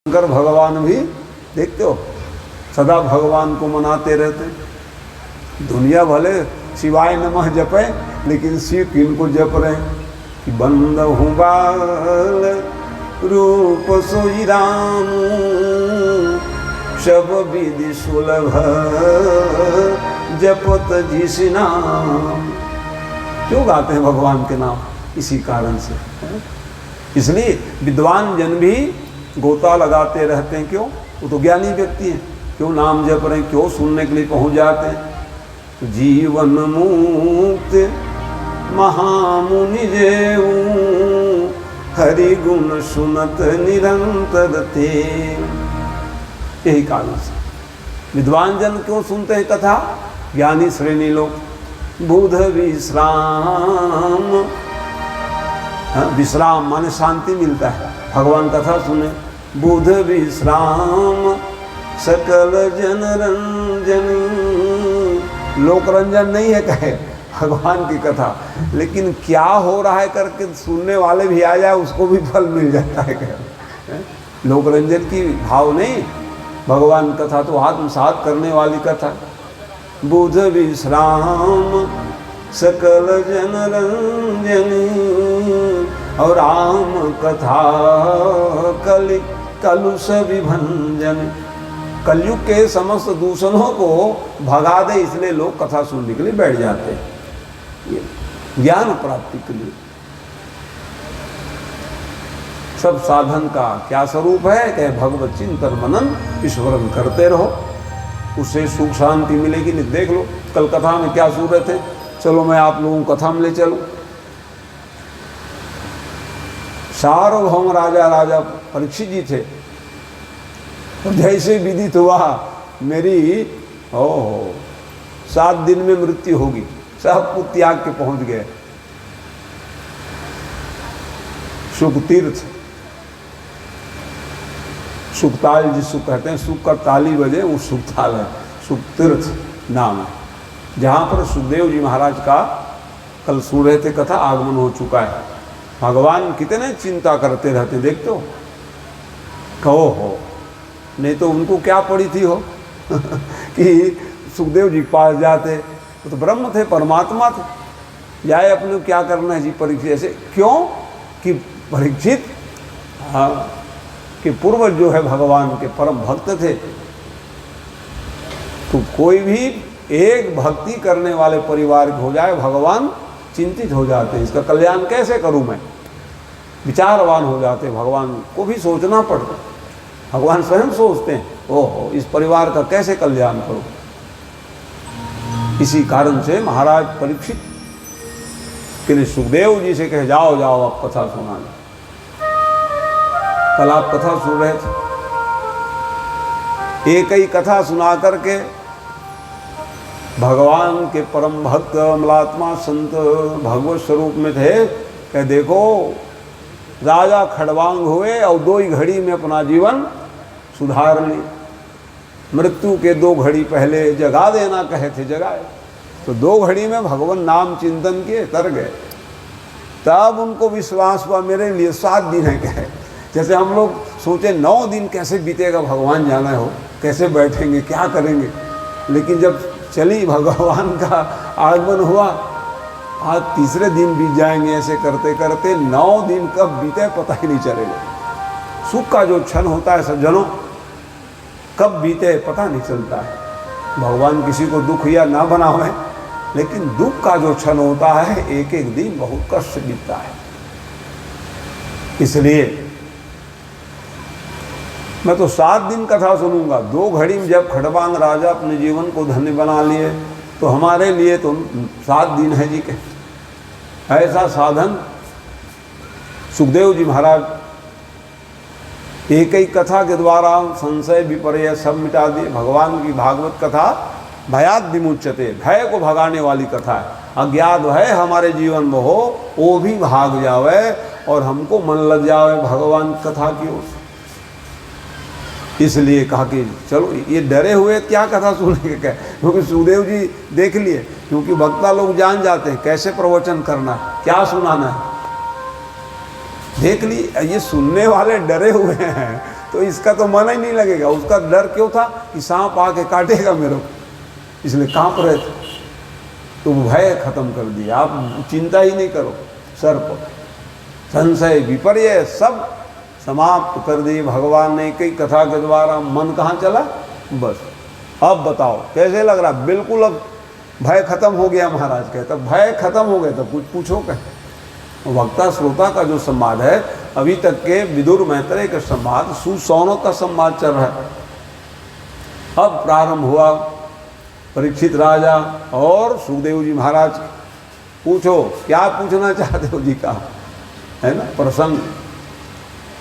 शंकर भगवान भी देखते हो सदा भगवान को मनाते रहते। दुनिया भले शिवाय नमः जपे, लेकिन शिव किनको जप रहे कि बंद हूँ बाल रूप सोई राम, सब विधि सुलभ जपत जिस नाम। क्यों गाते हैं भगवान के नाम? इसी कारण से। इसलिए विद्वान जन भी गोता लगाते रहते हैं। क्यों? वो तो ज्ञानी व्यक्ति हैं। क्यों नाम जप रहे हैं? क्यों सुनने के लिए पहुंच जाते हैं? तो जीवन मुक्त महामुनि जेऊ, हरि गुण सुनत निरंतर थे। यही कारण से विद्वान जन क्यों सुनते हैं कथा? ज्ञानी श्रेणी लोग बुध विश्राम, विश्राम माने शांति मिलता है भगवान कथा सुने। बुध विश्राम सकल जन रंजन, लोक रंजन नहीं है कहे भगवान की कथा, लेकिन क्या हो रहा है करके सुनने वाले भी आ जाए उसको भी फल मिल जाता है कहे। लोक रंजन की भाव नहीं, भगवान कथा तो आत्मसात करने वाली कथा। बुध विश्राम सकल जन रंजन, और राम कथा कलि कलुष विभंजन। कलयुग के समस्त दूषणों को भगा दे, इसलिए लोग कथा सुनने के लिए बैठ जाते हैं, ये ज्ञान प्राप्ति के लिए। सब साधन का क्या स्वरूप है? कि भगवत चिंतन मनन ईश्वरन करते रहो, उससे सुख शांति मिलेगी। नहीं देख लो कल कथा में क्या सूरत है। चलो मैं आप लोगों को कथा में ले चलूं। सार्वभौम राजा परीक्षित जी थे, और जैसे विदित हुआ मेरी 7 दिन में मृत्यु होगी, सब कुछ त्याग के पहुंच गए सुख तीर्थ। सुखताल जिसको कहते हैं, सुख का ताली बजे वो सुखताल है, सुख तीर्थ नाम है, जहाँ पर सुखदेव जी महाराज का कल सुन रहे थे कथा, आगमन हो चुका है। भगवान कितने चिंता करते रहते देखते हो। कहो हो, नहीं तो उनको क्या पड़ी थी हो कि सुखदेव जी पास जाते, वो तो ब्रह्म थे, परमात्मा थे, जाए अपने क्या करना है जी परीक्षित ऐसे। क्यों कि परीक्षित कि पूर्वज जो है भगवान के परम भक्त थे, तो कोई भी एक भक्ति करने वाले परिवार हो जाए भगवान चिंतित हो जाते हैं, इसका कल्याण कैसे करूं मैं, विचारवान हो जाते हैं। भगवान को भी सोचना पड़ता, भगवान स्वयं सोचते हैं ओहो इस परिवार का कैसे कल्याण करूं। इसी कारण से महाराज परीक्षित के लिए सुखदेव जी से कहे जाओ जाओ आप कथा सुनाने। कल आप कथा सुन रहे थे, एक ही कथा सुना करके भगवान के परम भक्त अमलात्मा संत भगवत स्वरूप में थे। कह देखो राजा खड़वांग हुए और 2 ही घड़ी में अपना जीवन सुधार ली। मृत्यु के 2 घड़ी पहले जगा देना कहे थे, जगाए तो 2 घड़ी में भगवान नाम चिंतन किए तर गए। तब उनको विश्वास हुआ मेरे लिए 7 दिन है कहे। जैसे हम लोग सोचे 9 दिन कैसे बीतेगा, भगवान जाना हो कैसे बैठेंगे क्या करेंगे, लेकिन जब चली भगवान का आगमन हुआ, आज 3रे दिन बीत जाएंगे। ऐसे करते करते 9 दिन कब बीते पता ही नहीं चलेगा। सुख का जो क्षण होता है सज्जनों, कब बीते पता नहीं चलता है। भगवान किसी को दुख या ना बनावे, लेकिन दुख का जो क्षण होता है एक एक दिन बहुत कष्ट बीतता है। इसलिए मैं तो 7 दिन कथा सुनूंगा। 2 घड़ी में जब खड़वांग राजा अपने जीवन को धन्य बना लिए, तो हमारे लिए तो 7 दिन है जी के। ऐसा साधन सुखदेव जी महाराज एक ही कथा के द्वारा संशय विपर्य सब मिटा दिए। भगवान की भागवत कथा भयाद विमुच्यते, भय को भगाने वाली कथा है। अज्ञात भय हमारे जीवन में हो वो भी भाग जावे और हमको मन लग जावे भगवान कथा की ओर। इसलिए कहा कि चलो ये डरे हुए क्या कथा सुनेंगे क्या, क्योंकि सुखदेव जी देख लिए, क्योंकि वक्ता लोग जान जाते हैं कैसे प्रवचन करना है, क्या सुनाना है, देख ली। ये सुनने वाले डरे हुए हैं तो इसका तो मन ही नहीं लगेगा। उसका डर क्यों था कि सांप आके काटेगा मेरे को, इसलिए कांप रहे थे। तो भय खत्म कर दिया, आप चिंता ही नहीं करो। सर्प, संशय, विपर्य सब समाप्त कर दिए भगवान ने कई कथा के द्वारा। मन कहाँ चला? बस अब बताओ कैसे लग रहा? बिल्कुल अब भय खत्म हो गया। महाराज कहता भय खत्म हो गया तो कुछ पूछो कहे। वक्ता श्रोता का जो संवाद है, अभी तक के विदुर मैत्रेय का संवाद, सुसौनक का संवाद चल रहा है। अब प्रारंभ हुआ परीक्षित राजा और सुखदेव जी महाराज। पूछो क्या पूछना चाहते हो जी का, है ना? प्रसंग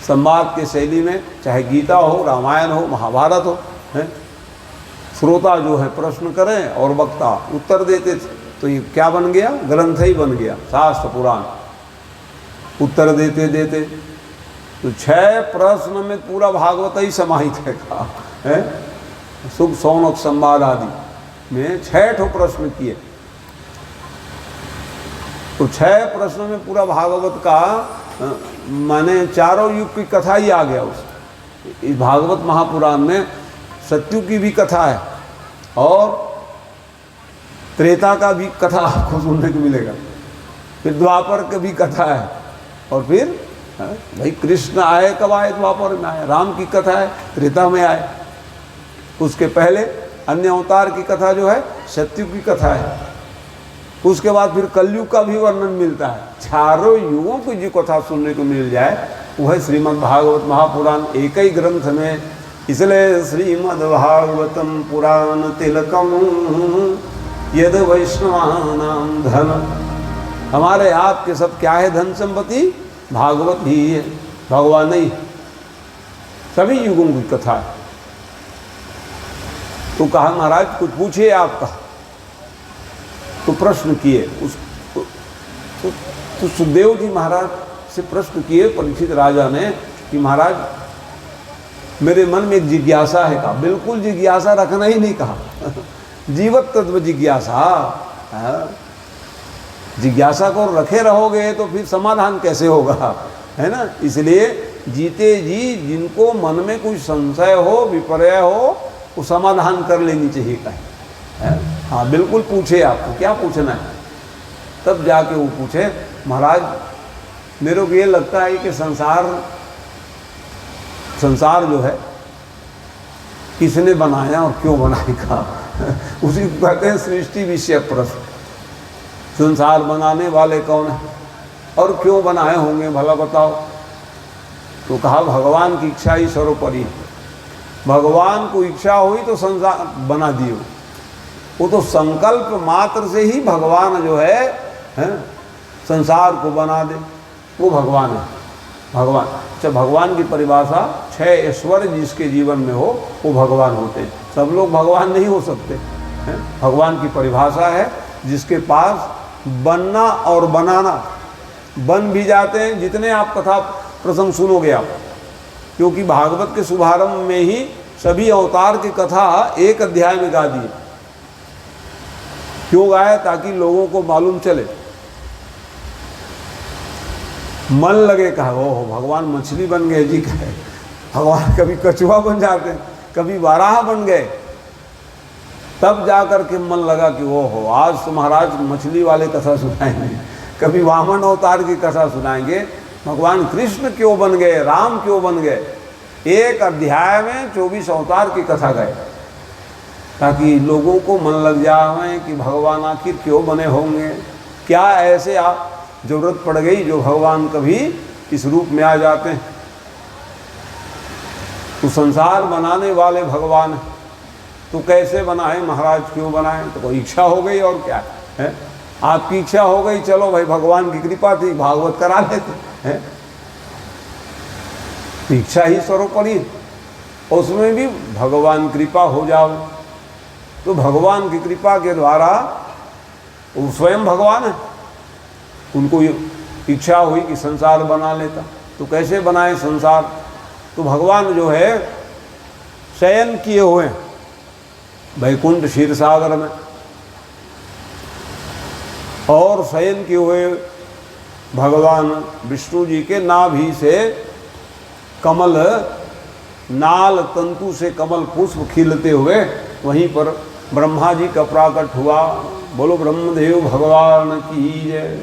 संवाद के शैली में, चाहे गीता हो, रामायण हो, महाभारत हो, है? श्रोता जो है प्रश्न करें और वक्ता उत्तर देते थे। तो ये क्या बन गया? ग्रंथ ही बन गया, शास्त्र पुराण। उत्तर देते देते तो 6 प्रश्न में पूरा भागवत ही समाहित है, कहा है। सुख सौनक संवाद आदि में 6 प्रश्न किए। तो 6 प्रश्न में पूरा भागवत का माने चारों युग की कथा ही आ गया। उस इस भागवत महापुराण में सत्युग की भी कथा है और त्रेता का भी कथा आपको सुनने को मिलेगा, फिर द्वापर की भी कथा है, और फिर भाई कृष्ण आए कब आए? द्वापर में आए। राम की कथा है, त्रेता में आए। उसके पहले अन्य अवतार की कथा जो है सत्युग की कथा है। उसके बाद फिर कलयुग का भी वर्णन मिलता है। चारों युगों की जो कथा सुनने को मिल जाए वह श्रीमद् भागवत महापुराण एक ही ग्रंथ में। इसलिए श्रीमद् भागवतम पुराण तिलकम यद वैष्णवानां धन। हमारे आपके सब क्या है? धन संपत्ति भागवत ही है, भगवान नहीं। सभी युगों की कथा है। तो कहा महाराज कुछ पूछिए आपका। तो प्रश्न किए तो सुखदेव जी महाराज से प्रश्न किए परीक्षित राजा ने कि महाराज मेरे मन में एक जिज्ञासा है। कहा बिल्कुल जिज्ञासा रखना ही नहीं कहा जीवत तत्व जिज्ञासा। जिज्ञासा को रखे रहोगे तो फिर समाधान कैसे होगा, है ना? इसलिए जीते जी जिनको मन में कुछ संशय हो, विपर्य हो, वो समाधान कर लेनी चाहिए कहे। हाँ बिल्कुल पूछे, आपको क्या पूछना है। तब जाके वो पूछे महाराज मेरे को ये लगता है कि संसार जो है किसने बनाया और क्यों बनाएगा उसी को कहते हैं सृष्टि विषय प्रश्न। संसार बनाने वाले कौन है और क्यों बनाए होंगे भला बताओ। तो कहा भगवान की इच्छा ही सर्वोपरि है। भगवान को इच्छा हुई तो संसार बना दिए। वो तो संकल्प मात्र से ही भगवान जो है संसार को बना दे, वो भगवान है। भगवान, अच्छा भगवान की परिभाषा 6 ऐश्वर्य जिसके जीवन में हो वो भगवान होते हैं। सब लोग भगवान नहीं हो सकते हैं। भगवान की परिभाषा है जिसके पास बनना और बनाना, बन भी जाते हैं। जितने आप कथा प्रसंग सुनोगे आप, क्योंकि भागवत के शुभारंभ में ही सभी अवतार की कथा एक अध्याय में गा दी। क्यों गाया? ताकि लोगों को मालूम चले, मन लगे। कहा ओह भगवान मछली बन गए जी, कहे भगवान कभी कछुआ बन जाते हैं, कभी वाराह बन गए। तब जाकर के मन लगा कि ओहो आज तो महाराज मछली वाले कथा सुनाएंगे, कभी वामन अवतार की कथा सुनाएंगे। भगवान कृष्ण क्यों बन गए, राम क्यों बन गए। एक अध्याय में 24 अवतार की कथा गए, ताकि लोगों को मन लग जाए कि भगवान आखिर क्यों बने होंगे, क्या ऐसे आप जरूरत पड़ गई जो भगवान कभी इस रूप में आ जाते हैं। तो संसार बनाने वाले भगवान, तो कैसे बनाए महाराज, क्यों बनाए? तो कोई इच्छा हो गई और क्या है। आपकी इच्छा हो गई, चलो भाई भगवान की कृपा थी, भागवत करा लेते हैं। इच्छा ही सर्वोपरि, उसमें भी भगवान कृपा हो जाओ। तो भगवान की कृपा के द्वारा वो स्वयं भगवान है, उनको इच्छा हुई कि संसार बना लेता। तो कैसे बनाए संसार? तो भगवान जो है शयन किए हुए वैकुंठ क्षीर सागर में, और शयन किए हुए भगवान विष्णु जी के नाभि से कमल नाल तंतु से कमल पुष्प खिलते हुए वहीं पर ब्रह्मा जी का प्राकट हुआ। बोलो ब्रह्मदेव भगवान की जय।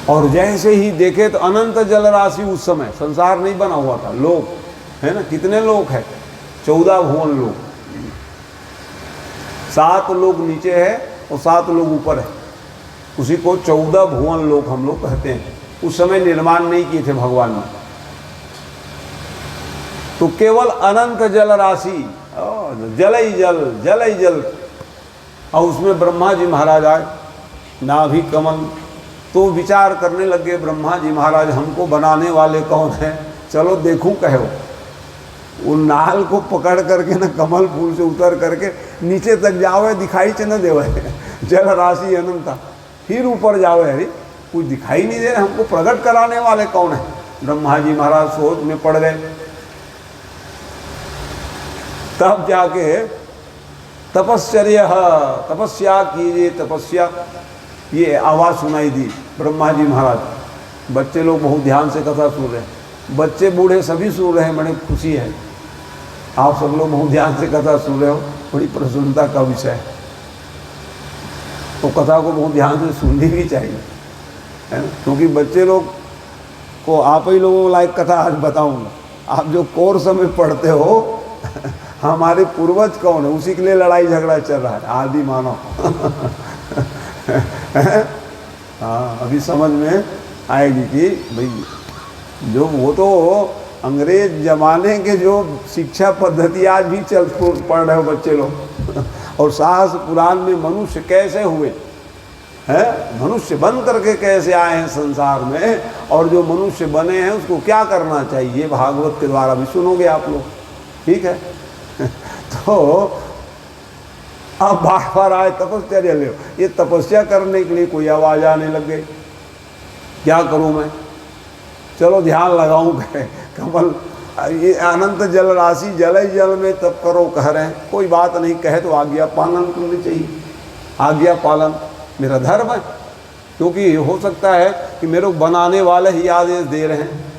और जैसे ही देखे तो अनंत जल राशि, उस समय संसार नहीं बना हुआ था, लोक है ना, कितने लोक है, 14 भुवन लोक, 7 लोक नीचे है और 7 लोक ऊपर है, उसी को 14 भुवन लोक हम लोग कहते हैं। उस समय निर्माण नहीं किए थे भगवान ने, तो केवल अनंत जल राशि, जल ही जल, जल ही जल। और उसमें ब्रह्मा जी महाराज आए, नाभि कमल। तो विचार करने लगे ब्रह्मा जी महाराज, हमको बनाने वाले कौन है, चलो देखूं कहो। वो नाल को पकड़ करके ना कमल फूल से उतर करके नीचे तक जावे, दिखाई च न देवे, जल राशि अनंता। फिर ऊपर जावे, अरे कुछ दिखाई नहीं दे रहा, हमको प्रकट कराने वाले कौन है। ब्रह्मा जी महाराज सोच में पड़ गए। तब जाके तपस्या कीजिए, तपस्या, ये आवाज़ सुनाई दी ब्रह्मा जी महाराज। बच्चे लोग बहुत ध्यान से कथा सुन रहे हैं, बच्चे बूढ़े सभी सुन रहे हैं, बड़ी खुशी है। आप सब लोग बहुत ध्यान से कथा सुन रहे हो, बड़ी प्रसन्नता का विषय है। तो कथा को बहुत ध्यान से सुननी भी चाहिए, है ना, क्योंकि बच्चे लोग को आप ही लोगों को लायक कथा आज बताऊंगा। आप जो कोर्स में पढ़ते हो हमारे पूर्वज कौन है, उसी के लिए लड़ाई झगड़ा चल रहा है, आदि मानव। हाँ, अभी समझ में आएगी कि भाई जो वो तो अंग्रेज जमाने के जो शिक्षा पद्धति आज भी चल पढ़ रहे हो बच्चे लोग। और साहस पुराण में मनुष्य कैसे हुए हैं, मनुष्य बन करके कैसे आए हैं संसार में, और जो मनुष्य बने हैं उसको क्या करना चाहिए, भागवत के द्वारा भी सुनोगे आप लोग, ठीक है। तो अब बार बार आए तपस्या ले, ये तपस्या करने के लिए कोई आवाज आने लग गई, क्या करूं मैं, चलो ध्यान लगाऊं कमल, ये अनंत जल राशि, जल ही जल में तप करो कह रहे हैं, कोई बात नहीं, कहे तो आज्ञा पालन करनी चाहिए। आज्ञा पालन मेरा धर्म है, क्योंकि हो सकता है कि मेरे को बनाने वाले ही आदेश दे रहे हैं।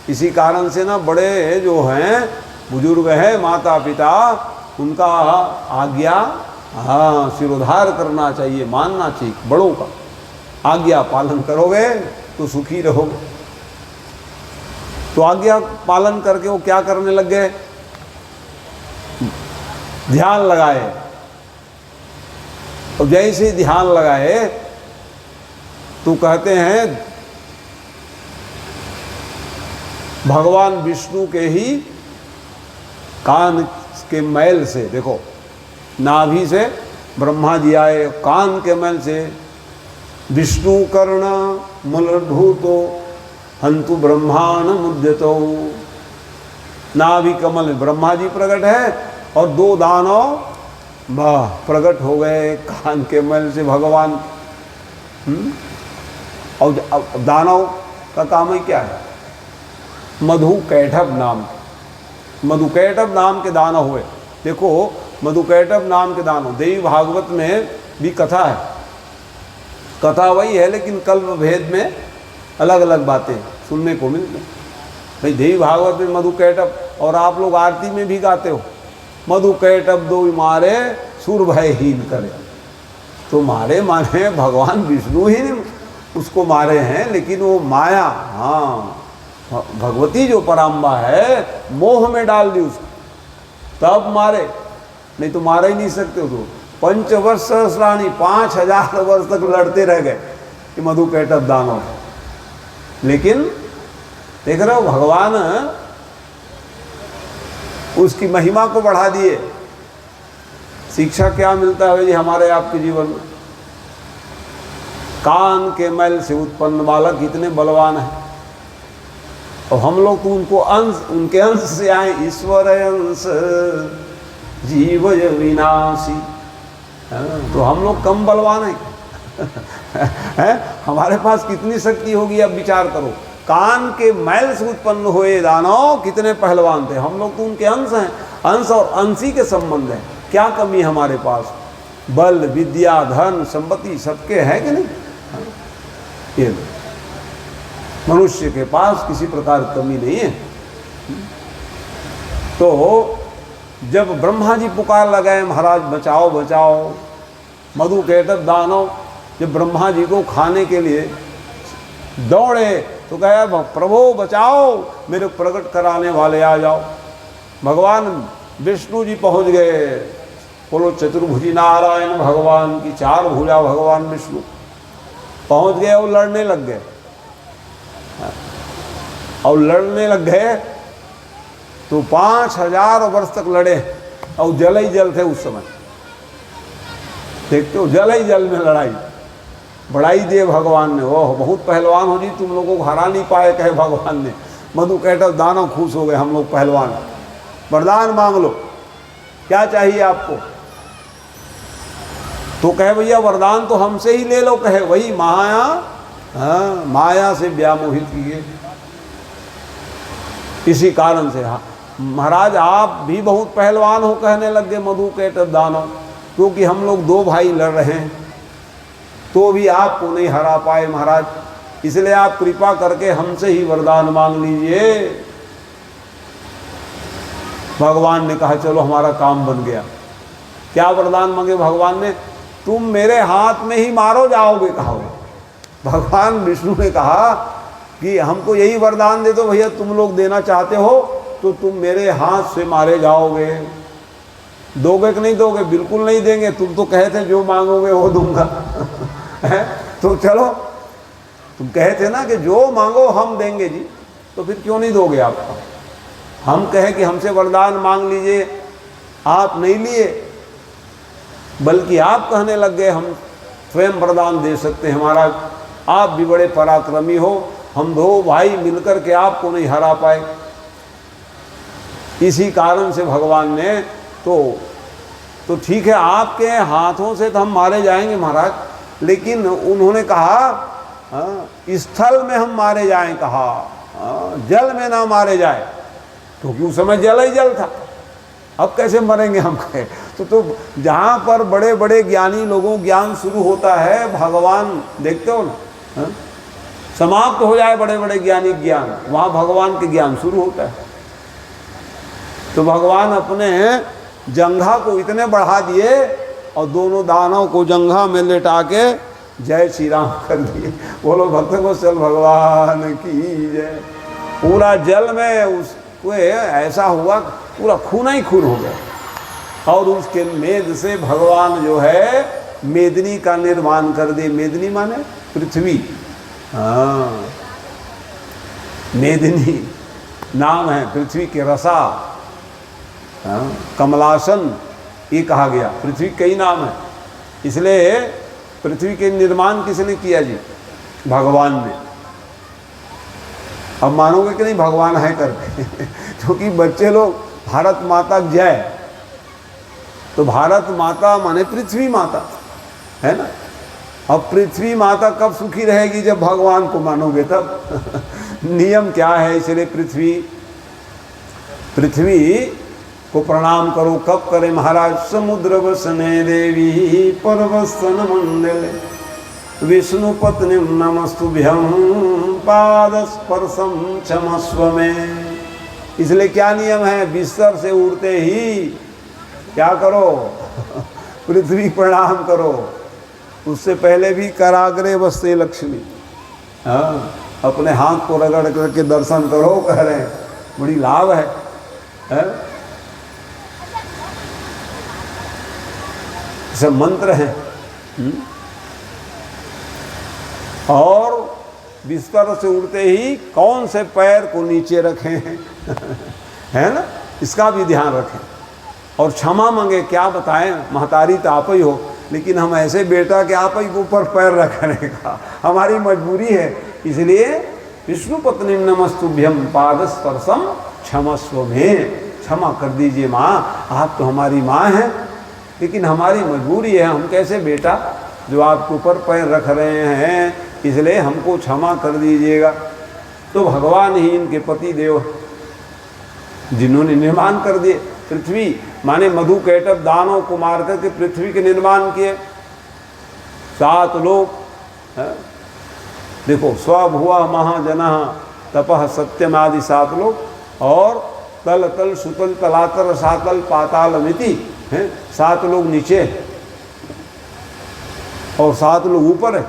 इसी कारण से ना बड़े जो हैं बुजुर्ग हैं, माता पिता, उनका आज्ञा हाँ सिरोधार करना चाहिए, मानना चाहिए। बड़ों का आज्ञा पालन करोगे तो सुखी रहोगे। तो आज्ञा पालन करके वो क्या करने लग गए, ध्यान लगाए। और जैसे ध्यान लगाए तो कहते हैं भगवान विष्णु के ही कान के मैल से, देखो नाभि से ब्रह्मा जी आए, कान के मैल से विष्णु कर्ण मूलभूतो हंतु ब्रह्मांड मुद्यतो। नाभि कमल में ब्रह्मा जी प्रकट है और 2 दानव प्रकट हो गए कान के मैल से भगवान। और दानव का काम ही क्या है, मधुकैटभ नाम, मधुकैटभ नाम के दानव हुए। देखो मधुकैटभ नाम के दानव, देवी भागवत में भी कथा है, कथा वही है लेकिन कल्प भेद में अलग अलग बातें सुनने को मिलती हैं। भाई देवी भागवत में मधुकैटभ, और आप लोग आरती में भी गाते हो, मधुकैटभ दो मारे सुर भयहीन करे। तो मारे माने भगवान विष्णु ही ने उसको मारे हैं, लेकिन वो माया, हाँ भगवती जो पराम्बा है मोह में डाल दी उसको, तब मारे, नहीं तो मारे ही नहीं सकते। तो 5 वर्ष सहस्राणी, 5000 वर्ष तक लड़ते रह गए कि मधुकैटभ दानव। लेकिन देख रहे हो भगवान उसकी महिमा को बढ़ा दिए। शिक्षा क्या मिलता है जी हमारे आपके जीवन में, कान के मैल से उत्पन्न बालक इतने बलवान है, और हम लोग तो उनको अंश, उनके अंश से आए, ईश्वर अंश जीवय विनाशी, तो हम लोग कम बलवान हैं। हमारे पास कितनी शक्ति होगी, अब विचार करो। कान के मैल से उत्पन्न हुए दानव कितने पहलवान थे, हम लोग तो उनके अंश हैं। अंश और अंशी के संबंध है, क्या कमी हमारे पास, बल विद्या धन संपत्ति सबके है कि नहीं। ये मनुष्य के पास किसी प्रकार कमी नहीं है, तो जब ब्रह्मा जी पुकार लगाए महाराज बचाओ बचाओ, मधु कैटभ दानव जब ब्रह्मा जी को खाने के लिए दौड़े तो कहा प्रभु बचाओ, मेरे प्रकट कराने वाले आ जाओ। भगवान विष्णु जी पहुंच गए, बोलो चतुर्भुजी नारायण भगवान की, चार भुजा भगवान विष्णु पहुंच गए और लड़ने लग गए। और लड़ने लग गए तो 5000 वर्ष तक लड़े और जल ही जल थे उस समय। देखते हो, जल ही जल में लड़ाई, बढ़ाई दिए भगवान ने। ओह बहुत पहलवान हो जी, तुम लोगों को हरा नहीं पाए, कहे भगवान ने। मधु कैटभ दानव खुश हो गए, हम लोग पहलवान, वरदान मांग लो, क्या चाहिए आपको? तो कहे भैया वरदान तो हमसे ही ले लो। कहे वही माया, हाँ माया से व्यामोहित किए, इसी कारण से। हाँ महाराज आप भी बहुत पहलवान हो, कहने लग गए मधु कैटभ दानव, क्योंकि हम लोग 2 भाई लड़ रहे हैं तो भी आपको नहीं हरा पाए महाराज, इसलिए आप कृपा करके हमसे ही वरदान मांग लीजिए। भगवान ने कहा चलो हमारा काम बन गया। क्या वरदान मांगे भगवान ने? तुम मेरे हाथ में ही मारो जाओगे, कहा। भगवान विष्णु ने कहा कि हमको यही वरदान दे दो भैया, तुम लोग देना चाहते हो तो तुम मेरे हाथ से मारे जाओगे। दोगे कि नहीं दोगे? बिल्कुल नहीं देंगे, तुम तो कहे थे जो मांगोगे वो दूंगा। तो चलो, तुम कहे थे ना कि जो मांगो हम देंगे जी, तो फिर क्यों नहीं दोगे आपको? हम कहे कि हमसे वरदान मांग लीजिए, आप नहीं लिए, बल्कि आप कहने लग गए हम स्वयं वरदान दे सकते हैं महाराज, आप भी बड़े पराक्रमी हो, हम 2 भाई मिलकर के आपको नहीं हरा पाए। इसी कारण से भगवान ने तो ठीक है आपके हाथों से तो हम मारे जाएंगे महाराज, लेकिन उन्होंने कहा स्थल में हम मारे जाएं, कहा जल में ना मारे जाए, क्योंकि उस समय जल ही जल था। अब कैसे मरेंगे हम? कहे तो जहाँ पर बड़े बड़े ज्ञानी लोगों ज्ञान शुरू होता है, भगवान देखते हो ना, समाप्त हो जाए बड़े बड़े ज्ञानी ज्ञान, वहाँ भगवान के ज्ञान शुरू होता है। तो भगवान अपने जंघा को इतने बढ़ा दिए और दोनों दानव को जंघा में लेटा के जय श्री राम कर दिए। बोलो भक्त को चल भगवान की जय। पूरा जल में उसको ऐसा हुआ, पूरा खून ही खून हो गया। और उसके मेद से भगवान जो है मेदिनी का निर्माण कर दिए। मेदिनी माने पृथ्वी, हाँ मेदिनी नाम है पृथ्वी के रसा, हाँ कमलासन ये कहा गया। पृथ्वी कई नाम है, इसलिए पृथ्वी के निर्माण किसने किया जी? भगवान ने। अब मानोगे कि नहीं भगवान है करके? क्योंकि बच्चे लोग भारत माता जय, तो भारत माता माने पृथ्वी माता है ना। अब पृथ्वी माता कब सुखी रहेगी? जब भगवान को मानोगे तब। नियम क्या है? इसलिए पृथ्वी को प्रणाम करो। कब करें महाराज? समुद्र वसने देवी पर्वसन मंडले विष्णु पत्नी नमस्तुभ्यं पाद स्पर्शम क्षमस्व में। इसलिए क्या नियम है? बिस्तर से उड़ते ही क्या करो? पृथ्वी प्रणाम करो। उससे पहले भी कराग्रे वस्ते लक्ष्मी, हाँ अपने हाथ को रगड़ करके दर्शन करो, कह रहे हैं बड़ी लाभ है? सब मंत्र हैं। और बिस्तर से उड़ते ही कौन से पैर को नीचे रखें है ना, इसका भी ध्यान रखें। और क्षमा मांगे, क्या बताएं, महतारी तो आप ही हो, लेकिन हम ऐसे बेटा कि आप ही के ऊपर पैर रखने का हमारी मजबूरी है। इसलिए विष्णु पत्नी नमस्तुभ्यम पाद स्पर्शम क्षमस्व में, क्षमा कर दीजिए माँ, आप तो हमारी माँ हैं, लेकिन हमारी मजबूरी है, हम कैसे बेटा जो आपके ऊपर पैर रख रहे हैं, इसलिए हमको क्षमा कर दीजिएगा। तो भगवान ही इनके पति देव जिन्होंने निर्माण कर दिए। पृथ्वी माने मधु कैटभ दानव को मार करके पृथ्वी के निर्माण किए। 7 लोग देखो, स्वभुव महाजन तपः सत्यम आदि 7 लोग, और तल तल सुतल तलातर सातल पाताल मिति हैं, 7 लोग नीचे और 7 लोग ऊपर है,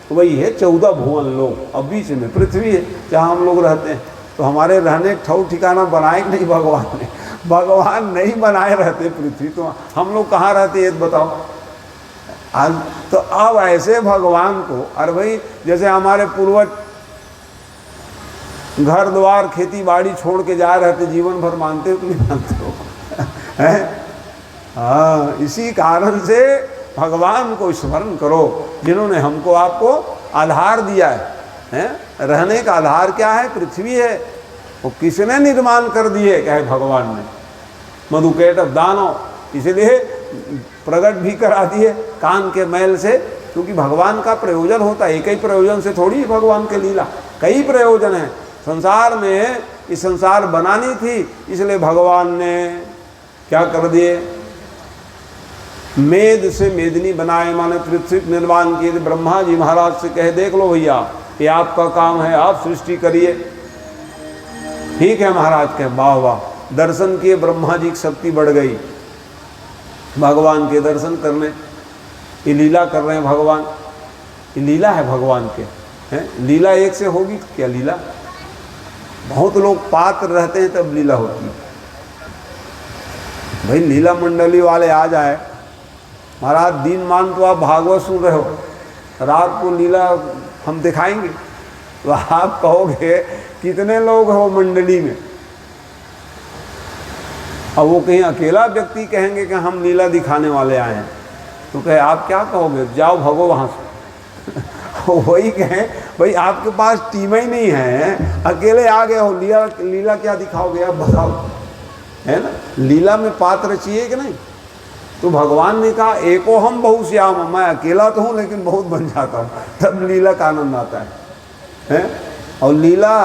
तो वही है 14 भुवन लोग। अब बीच में पृथ्वी है जहाँ हम लोग रहते हैं। तो हमारे रहने ठौर ठिकाना बनाए कि नहीं भगवान ने? भगवान नहीं बनाए रहते पृथ्वी, तो हम लोग कहाँ रहते ये बताओ। आज तो अब ऐसे भगवान को, अरे भाई जैसे हमारे पूर्वज घर द्वार खेती बाड़ी छोड़ के जा रहे थे, जीवन भर मानते हो कि नहीं मानते हो? हाँ, इसी कारण से भगवान को स्मरण करो जिन्होंने हमको आपको आधार दिया है? रहने का आधार क्या है? पृथ्वी है। वो किसने निर्माण कर दिए? क्या है? भगवान ने। मधुकैटभ दानव इसलिए प्रकट भी करा दिए कान के मैल से, क्योंकि भगवान का प्रयोजन होता है। एक ही प्रयोजन से थोड़ी भगवान के लीला, कई प्रयोजन है संसार में। इस संसार बनानी थी, इसलिए भगवान ने क्या कर दिए? मेद से मेदिनी बनाए, माने पृथ्वी निर्माण किए। ब्रह्मा जी महाराज से कहे देख लो भैया ये आपका काम है, आप सृष्टि करिए। ठीक है महाराज कहे वाह वाह। दर्शन किए, ब्रह्मा जी की शक्ति बढ़ गई भगवान के दर्शन करने। ये लीला कर रहे हैं भगवान, ये लीला है भगवान के हैं। लीला एक से होगी तो क्या लीला? बहुत लोग पात्र रहते हैं तब लीला होती है। भाई लीला मंडली वाले आ जाए, महाराज दिन मान तो आप भागवत सुन रहे हो, रात को लीला हम दिखाएंगे, तो आप कहोगे कितने लोग हो मंडली में? अब वो कहीं अकेला व्यक्ति कहेंगे कि हम लीला दिखाने वाले आए हैं, तो कहे आप क्या कहोगे? जाओ भगो वहाँ से। वही कहें भाई आपके पास टीम ही नहीं है, अकेले आ गए हो, लीला क्या दिखाओगे आप बताओ? है ना, लीला में पात्र चाहिए कि नहीं? तो भगवान ने कहा एको हम बहुश्याम, मैं अकेला तो हूँ लेकिन बहुत बन जाता हूँ, तब लीला का आनंद आता है? और लीला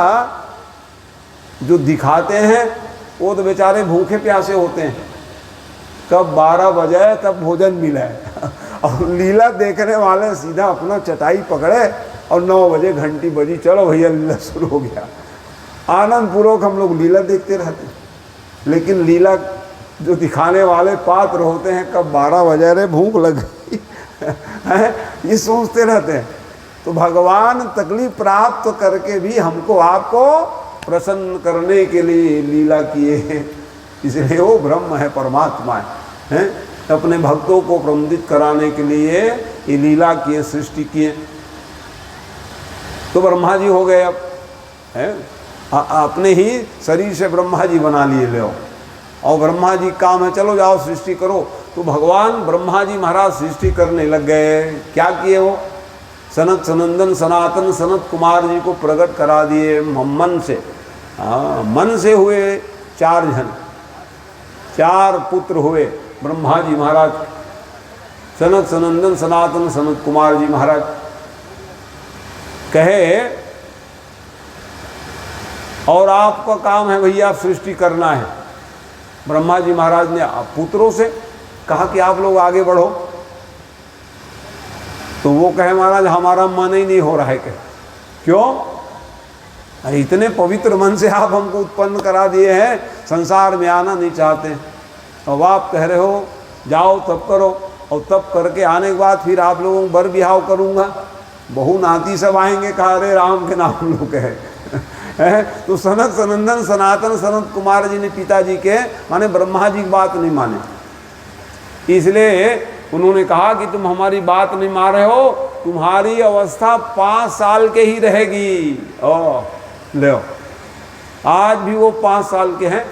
जो दिखाते हैं वो तो बेचारे भूखे प्यासे होते हैं, कब 12 बजे तब भोजन मिला है। और लीला देखने वाले सीधा अपना चटाई पकड़े और 9 बजे घंटी बजी, चलो भैया लीला शुरू हो गया। आनंद पूर्वक हम लोग लीला देखते रहते हैं। लेकिन लीला जो दिखाने वाले पात्र होते हैं, कब 12 बजे रे भूख लग गई ये सोचते रहते हैं। तो भगवान तकलीफ प्राप्त करके भी हमको आपको प्रसन्न करने के लिए लीला किए हैं। इसलिए वो ब्रह्म है, परमात्मा है, अपने भक्तों को प्रमुदित कराने के लिए ये लीला किए, सृष्टि किए। तो ब्रह्मा जी हो गए अब, है अपने ही शरीर से ब्रह्मा जी बना लिए ले, और ब्रह्मा जी काम है चलो जाओ सृष्टि करो। तो भगवान ब्रह्मा जी महाराज सृष्टि करने लग गए। क्या किए वो? सनत सनंदन सनातन सनत कुमार जी को प्रकट करा दिए मन से। मन से हुए 4 जन, 4 पुत्र हुए ब्रह्मा जी महाराज, सनत सनंदन सनातन सनत कुमार जी महाराज। कहे और आपका काम है भैया सृष्टि करना है। ब्रह्मा जी महाराज ने पुत्रों से कहा कि आप लोग आगे बढ़ो। तो वो कहे महाराज हमारा मन ही नहीं हो रहा है। क्यों? अरे इतने पवित्र मन से आप हमको उत्पन्न करा दिए हैं, संसार में आना नहीं चाहते। अब आप कह रहे हो जाओ तब करो, और तब करके आने के बाद फिर आप लोगों को बर बिहाव करूँगा, बहू नाती सब आएंगे, कहा अरे राम के नाम लोग है। तो सनत सनंदन सनातन सनत कुमार जी ने पिताजी के माने ब्रह्मा जी की बात नहीं माने। इसलिए उन्होंने कहा कि तुम हमारी बात नहीं मान रहे हो, तुम्हारी अवस्था 5 साल के ही रहेगी। ले आज भी वो 5 साल के हैं।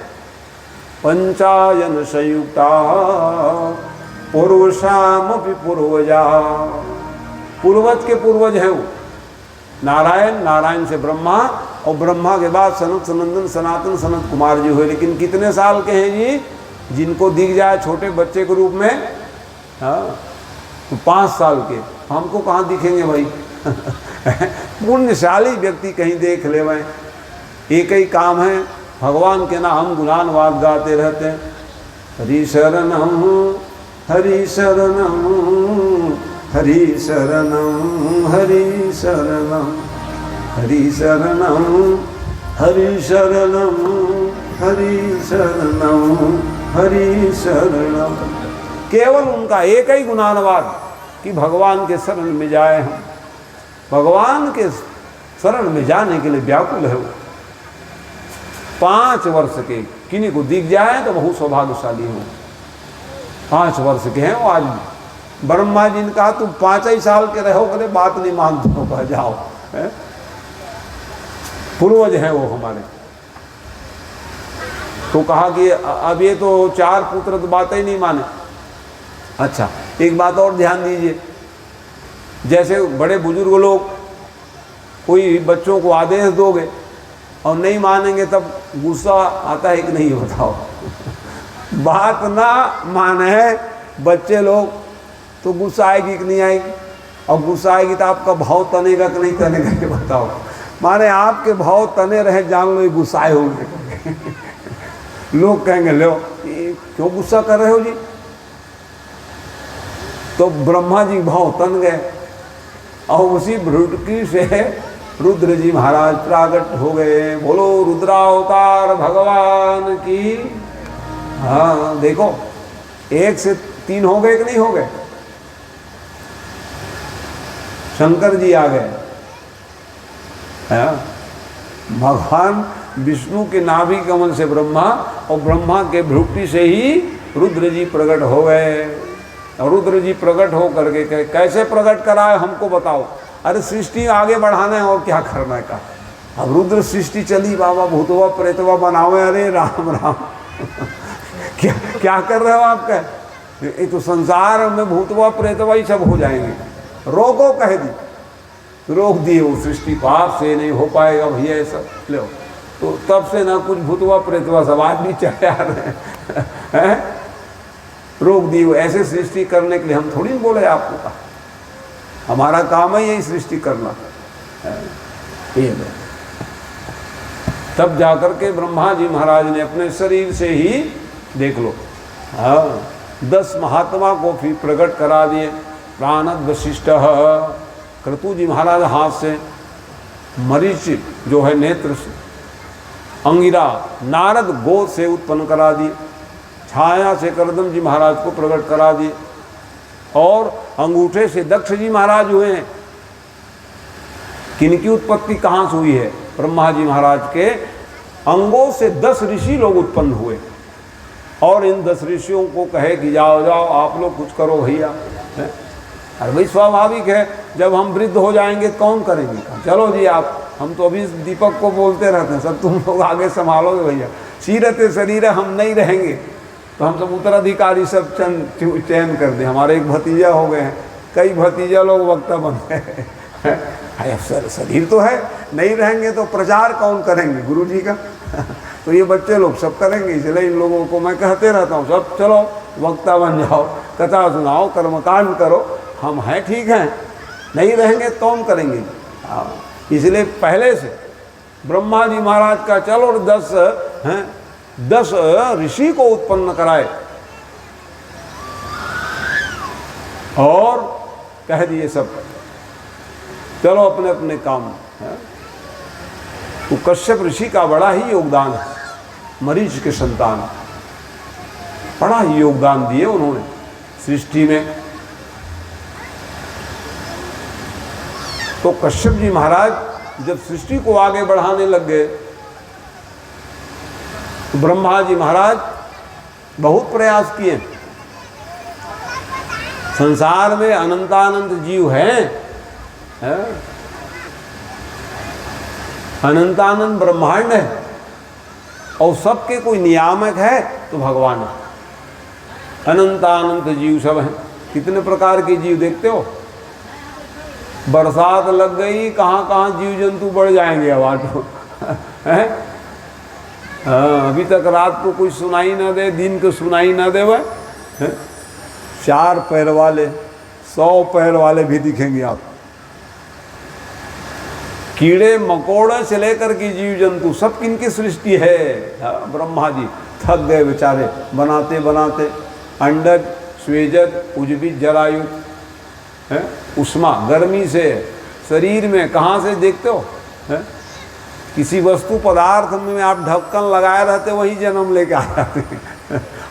पंचायन संयुक्ता पूर्वशामपि पूर्वजा, पूर्वज के पूर्वज हैं वो नारायण, नारायण से ब्रह्मा, और ब्रह्मा के बाद सनत सनंदन सनातन सनत कुमार जी हुए। लेकिन कितने साल के हैं जी? जिनको दिख जाए छोटे बच्चे के रूप में, हाँ तो 5 साल के। हमको कहाँ दिखेंगे भाई? पुण्यशाली व्यक्ति कहीं देख ले भाई। एक ही काम है, भगवान के नाम गुणानुवाद गाते रहते हैं। हरि शरणम हरि शरणम हरि शरणम हरि शरणम हरि शरणम हरि शरणम हरि शरणम हरि शरणम। केवल उनका एक ही गुणानुवाद कि भगवान के शरण में जाए हम, भगवान के शरण में जाने के लिए व्याकुल है वो। 5 वर्ष के किन्हीं को दिख जाए तो बहुत सौभाग्यशाली हो। 5 वर्ष के हैं वो। आज ब्रह्मा जी ने कहा तुम 5 ही साल के रहो, करे बात नहीं मानते हो, कह जाओ। पूर्वज हैं वो हमारे। तो कहा कि अब ये तो 4 पुत्र तो बात ही नहीं माने। अच्छा, एक बात और ध्यान दीजिए, जैसे बड़े बुजुर्ग लोग कोई बच्चों को आदेश दोगे और नहीं मानेंगे तब गुस्सा आता है कि नहीं, बताओ। बात ना माने बच्चे लोग तो गुस्सा आएगी कि नहीं आएगी, और गुस्सा आएगी तो आपका भाव तनेगा कि नहीं तनेगा, ये बताओ। माने आपके भाव तने रहे, जान लो ये गुस्साए होंगे। लोग कहेंगे लो क्यों गुस्सा कर रहे हो जी, तो ब्रह्मा जी भाव तन गए और उसी भ्रुटकी से रुद्र जी महाराज प्रागट हो गए। बोलो रुद्रावतार भगवान की। हाँ देखो, 1 से 3 हो गए कि नहीं हो गए। शंकर जी आ गए, भगवान विष्णु के नाभि कमल से ब्रह्मा, और ब्रह्मा के भ्रुकुटी से ही रुद्र जी प्रकट हो गए। और रुद्र जी प्रकट हो करके कैसे प्रकट कराए हमको बताओ। अरे सृष्टि आगे बढ़ाना है और क्या करना है का। अब रुद्र सृष्टि चली, बाबा भूतवा प्रेतवा बनावे, अरे राम राम। क्या कर रहे हो आप? ये तो संसार में भूतवा प्रेतवा ही सब हो जाएंगे। रोको, कह दी, रोक दिए वो सृष्टि को, आपसे नहीं हो पाएगा भैया ये सब। लो तो तब से ना कुछ भूतवा प्रेतवा सब आदमी चले आ रहे हैं, रोक दी। वो ऐसे सृष्टि करने के लिए हम थोड़ी बोले आपको, कहा हमारा काम है यही सृष्टि करना। ये तब जाकर के ब्रह्मा जी महाराज ने अपने शरीर से ही देख लो, हाँ 10 महात्मा को फिर प्रकट करा दिए। प्राणद वशिष्ठ, क्रतु जी महाराज हाथ से, मरीच जो है नेत्र से, अंगिरा नारद गोद से उत्पन्न करा दिए, छाया से करदम जी महाराज को प्रकट करा दिए, और अंगूठे से दक्ष जी महाराज हुए हैं। किनकी उत्पत्ति कहाँ से हुई है? ब्रह्मा जी महाराज के अंगों से 10 ऋषि लोग उत्पन्न हुए, और इन 10 ऋषियों को कहे कि जाओ जाओ आप लोग कुछ करो भैया। अरे भाई स्वाभाविक है, जब हम वृद्ध हो जाएंगे कौन करेंगे? चलो जी आप, हम तो अभी दीपक को बोलते रहते हैं, सब तुम लोग आगे संभालोगे भैया, सीरते शरीर हम नहीं रहेंगे, तो हम सब उत्तराधिकारी सब चयन कर दें। हमारे एक भतीजा हो गए हैं, कई भतीजा लोग वक्ता बन गए। सर शरीर तो है, नहीं रहेंगे तो प्रचार कौन करेंगे? गुरु जी का। तो ये बच्चे लोग सब करेंगे, इसलिए इन लोगों को मैं कहते रहता हूँ, सब चलो वक्ता बन जाओ, कथा सुनाओ, कर्मकांड करो। हम हैं ठीक हैं, नहीं रहेंगे तो हम करेंगे। इसलिए पहले से ब्रह्मा जी महाराज का चलो 10 ऋषि को उत्पन्न कराए, और कह दिए सब चलो अपने अपने काम। तो कश्यप ऋषि का बड़ा ही योगदान है, मरीच के संतान, बड़ा ही योगदान दिए उन्होंने सृष्टि में। तो कश्यप जी महाराज जब सृष्टि को आगे बढ़ाने लग गए, तो ब्रह्मा जी महाराज बहुत प्रयास किए। संसार में अनंतानंत जीव हैं, अनंतानंत ब्रह्मांड है, और सबके कोई नियामक है तो भगवान है। अनंतानंत जीव सब हैं। कितने प्रकार के जीव देखते हो? बरसात लग गई, कहाँ कहाँ जीव जंतु बढ़ जाएंगे आवाज को। हैं? अभी तक रात को कोई सुनाई ना दे, दिन को सुनाई ना दे, वह 4 पैर वाले 100 पैर वाले भी दिखेंगे आप। कीड़े मकोड़े से लेकर के जीव जंतु सब किनकी सृष्टि है? ब्रह्मा जी थक गए बेचारे बनाते बनाते। अंडज, स्वेजज, उजबीज, जरायु, उष्मा गर्मी से शरीर में कहाँ से देखते हो? किसी वस्तु पदार्थ में आप ढक्कन लगाए रहते वहीं जन्म लेके आ जाते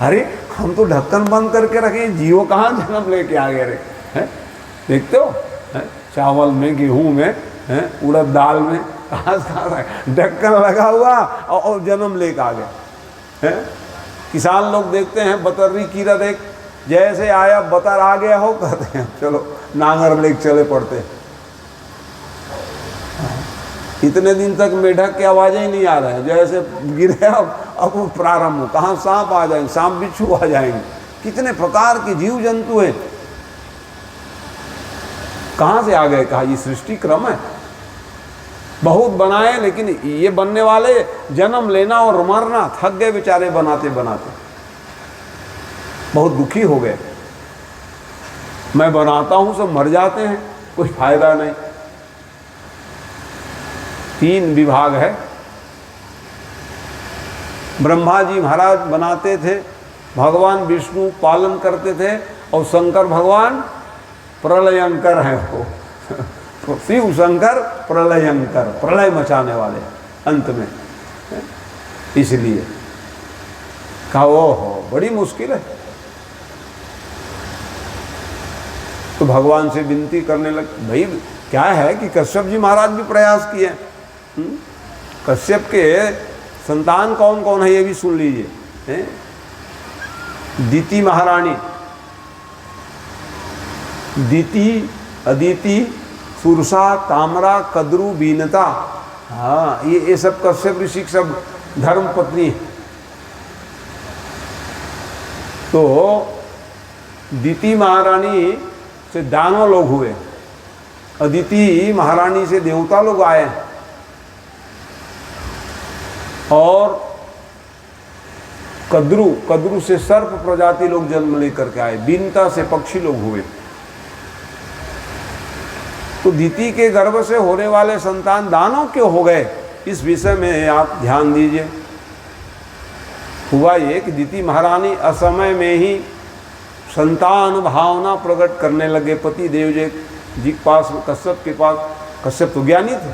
अरे हम तो ढक्कन बंद करके रखे, जीव कहाँ जन्म लेके आ गए रे, हैं? देखते हो, हैं? चावल में, गेहूं में, हैं? उड़द दाल में, कहाँ ढक्कन लगा हुआ और जन्म लेके आ गए, हैं? किसान लोग देखते हैं बतर्री कीड़ा देख, जैसे आया बतर आ गया हो कहते हैं चलो नांगर लेके चले पड़ते हैं। इतने दिन तक मेढक की आवाज़ें ही नहीं आ रहा है, जैसे गिरे अब वो प्रारंभ हो, कहाँ सांप आ जाएंगे, सांप बिच्छू आ जाएंगे, कितने प्रकार के जीव जंतु हैं, कहाँ से आ गए, कहा ये सृष्टि क्रम है। बहुत बनाए लेकिन ये बनने वाले जन्म लेना और मरना थक गए बेचारे बनाते बनाते, बहुत दुखी हो गए। मैं बनाता हूँ सब मर जाते हैं, कुछ फायदा नहीं। 3 विभाग है। ब्रह्मा जी महाराज बनाते थे, भगवान विष्णु पालन करते थे, और शंकर भगवान प्रलयंकर हैं वो तो शिव शंकर प्रलयंकर, प्रलय मचाने वाले अंत में, इसलिए कहा ओहो बड़ी मुश्किल है। तो भगवान से विनती करने लगे, भाई क्या है कि कश्यप जी महाराज भी प्रयास किए, कश्यप के संतान कौन कौन है ये भी सुन लीजिए। दीति महारानी, दीति, अदिति, सुरसा, तामरा, कद्रु, बीनता, हाँ ये सब कश्यप ऋषि सब धर्म पत्नी। तो दीति महारानी से दानव लोग हुए, अदिति महारानी से देवता लोग आए, और कद्रु से सर्प प्रजाति लोग जन्म लेकर के आए, बीनता से पक्षी लोग हुए। तो दीति के गर्भ से होने वाले संतान दानव क्यों हो गए, इस विषय में आप ध्यान दीजिए। हुआ ये कि दीति महारानी असमय में ही संतान भावना प्रकट करने लगे पति देव जी के पास, कश्यप के पास। कश्यप तो ज्ञानी थे।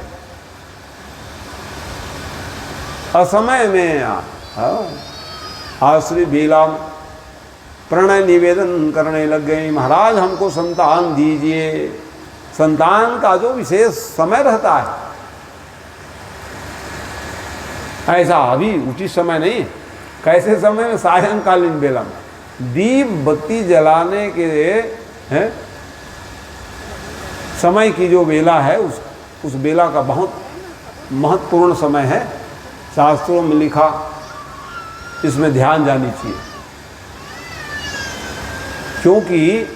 असमय में आश्री बेला प्रणय निवेदन करने लग गए, महाराज हमको संतान दीजिए। संतान का जो विशेष समय रहता है, ऐसा अभी उचित समय नहीं। कैसे समय में? सायंकालीन बेला में दीप बत्ती जलाने के हैं समय की जो बेला है, उस बेला का बहुत महत्वपूर्ण समय है। शास्त्रों में लिखा, इसमें ध्यान जानी चाहिए, क्योंकि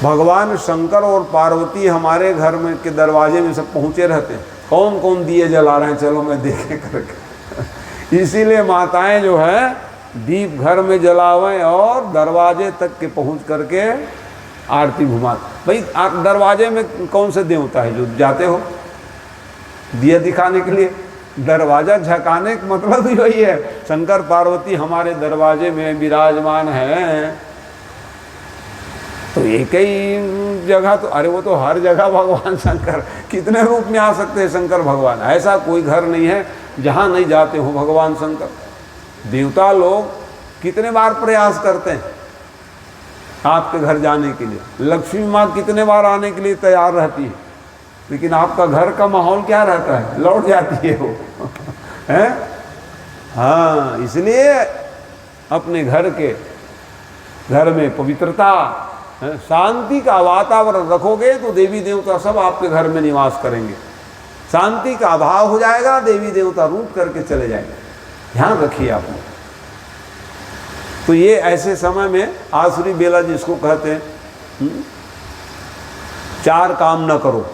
भगवान शंकर और पार्वती हमारे घर में के दरवाजे में सब पहुँचे रहते हैं। कौन कौन दिए जला रहे हैं, चलो मैं देखे करके। इसीलिए माताएं जो है दीप घर में जलावें और दरवाजे तक के पहुँच करके आरती घुमा। भाई आप दरवाजे में कौन से देवता है जो जाते हो दिया दिखाने के लिए? दरवाजा झकाने का मतलब ही वही है। शंकर पार्वती हमारे दरवाजे में विराजमान हैं, तो एक ही जगह तो, अरे वो तो हर जगह भगवान शंकर, कितने रूप में आ सकते हैं शंकर भगवान। ऐसा कोई घर नहीं है जहाँ नहीं जाते हो भगवान शंकर। देवता लोग कितने बार प्रयास करते हैं आपके घर जाने के लिए। लक्ष्मी माँ कितने बार आने के लिए तैयार रहती है, लेकिन आपका घर का माहौल क्या रहता है? लौट जाती है वो हैं? हाँ, इसलिए अपने घर में पवित्रता, शांति का वातावरण रखोगे तो देवी देवता सब आपके घर में निवास करेंगे। शांति का अभाव हो जाएगा, देवी देवता रूठ करके चले जाएंगे। ध्यान रखिए आप लोग। तो ये ऐसे समय में आसुरी बेला जिसको कहते हैं, 4 काम न करो।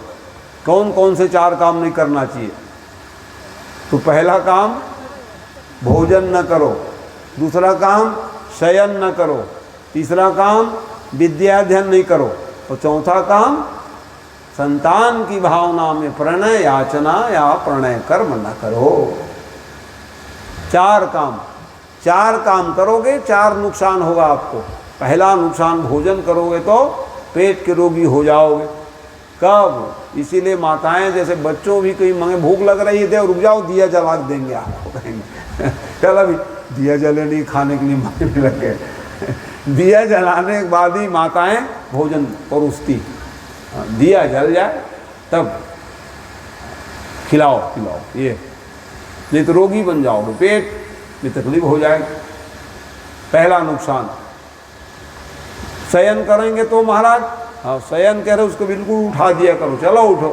कौन कौन से 4 काम नहीं करना चाहिए? तो पहला काम भोजन न करो, दूसरा काम शयन न करो, तीसरा काम विद्या अध्ययन नहीं करो, और चौथा काम संतान की भावना में प्रणय याचना या प्रणय कर्म न करो। 4 काम करोगे, 4 नुकसान होगा आपको। पहला नुकसान, भोजन करोगे तो पेट के रोगी हो जाओगे। कब? इसीलिए माताएं जैसे बच्चों भी कहीं मंगे भूख लग रही है, रुक जाओ दिया जला देंगे आपको, कहेंगे चल अभी दिया जले नहीं, खाने के लिए मांगने लग गए। दिया जलाने के बाद ही माताएं भोजन परोसती, दिया जल जाए तब खिलाओ खिलाओ, ये नहीं तो रोगी बन जाओगे, पेट में तकलीफ हो जाएगी। पहला नुकसान। शयन करेंगे तो महाराज, हाँ शयन कह रहे उसको बिल्कुल उठा दिया करो, चलो उठो,